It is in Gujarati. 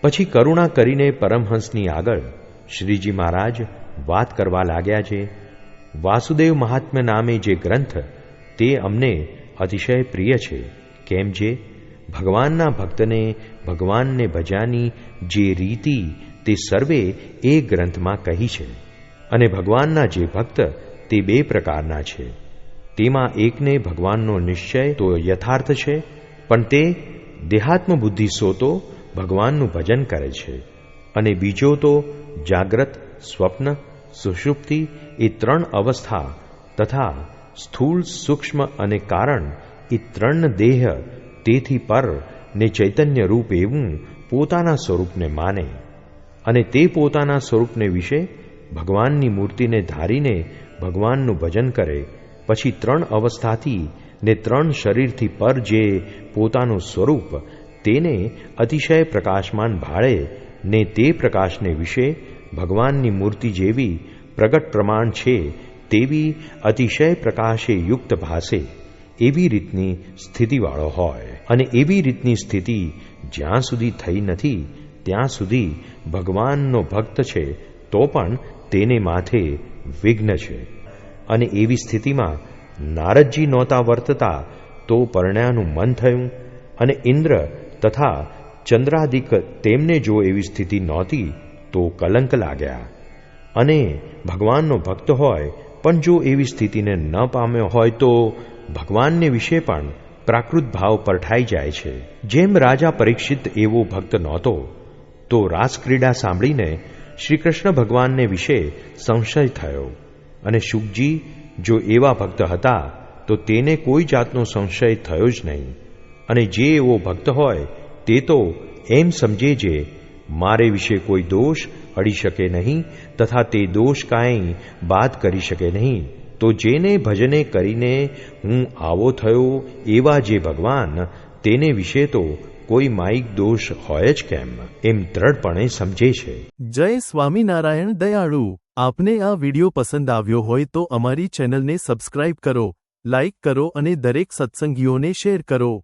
પછી કરુણા કરીને પરમહંસની આગળ શ્રીજી મહારાજ વાત કરવા લાગ્યા છે. વાસુદેવ મહાત્મ્ય નામે જે ગ્રંથ તે અમને અતિશય પ્રિય છે. કેમ જે ભગવાનના ભક્તને ભગવાનને ભજ્યાની જે રીતિ તે સર્વે એ ગ્રંથમાં કહી છે. અને ભગવાનના જે ભક્ત તે બે પ્રકારના છે. તેમાં એકને ભગવાનનો નિશ્ચય તો યથાર્થ છે, પણ તે દેહાત્મ બુદ્ધિ સોતો ભગવાનનું ભજન કરે છે. અને બીજો તો જાગ્રત, સ્વપ્ન, સુષુપ્તિ એ ત્રણ અવસ્થા તથા સ્થૂળ, સૂક્ષ્મ અને કારણ એ ત્રણ દેહ તેથી પર ને ચૈતન્ય રૂપ એવું પોતાના સ્વરૂપને માને અને તે પોતાના સ્વરૂપને વિશે ભગવાનની મૂર્તિને ધારીને ભગવાનનું ભજન કરે. પછી ત્રણ અવસ્થાથી ને ત્રણ શરીરથી પર જે પોતાનું સ્વરૂપ તેને અતિશય પ્રકાશમાન ભાળે ને તે પ્રકાશને વિશે ભગવાનની મૂર્તિ જેવી પ્રગટ પ્રમાણ છે તેવી અતિશય પ્રકાશે યુક્ત ભાસે એવી રીતની સ્થિતિવાળો હોય. અને એવી રીતની સ્થિતિ જ્યાં સુધી થઈ નથી ત્યાં સુધી ભગવાનનો ભક્ત છે તો પણ તેને માથે વિઘ્ન છે. અને એવી સ્થિતિમાં નારદજી નહોતા વર્તતા તો પરણ્યાનું મન થયું. અને ઇન્દ્ર તથા ચંદ્રાદિક તેમને જો એવી સ્થિતિ નહોતી તો કલંક લાગ્યા. અને ભગવાનનો ભક્ત હોય પણ જો એવી સ્થિતિને ન પામ્યો હોય તો ભગવાનને વિશે પણ પ્રાકૃત ભાવ પરઠાઈ જાય છે. જેમ રાજા પરીક્ષિત એવો ભક્ત નહોતો તો રાસક્રીડા સાંભળીને શ્રી કૃષ્ણ ભગવાનને વિશે સંશય થયો. અને શુકજી જો એવા ભક્ત હતા તો તેને કોઈ જાતનો સંશય થયો જ નહીં. અને જે એવો ભક્ત હોય તે તો એમ સમજે જે મારે વિશે કોઈ દોષ અડી શકે નહીં તથા તે દોષ કાંઈ બાદ કરી શકે નહીં. તો જેને ભજને કરીને હું આવો થયો એવા જે ભગવાન તેને વિશે તો કોઈ માયિક દોષ હોય જ કેમ એમ દ્રઢપણે સમજે છે. જય સ્વામિનારાયણ દયાળુ. આપને આ વિડિયો પસંદ આવ્યો હોય તો અમારી ચેનલને સબસ્ક્રાઇબ કરો, લાઇક કરો અને દરેક સત્સંગીઓને શેર કરો.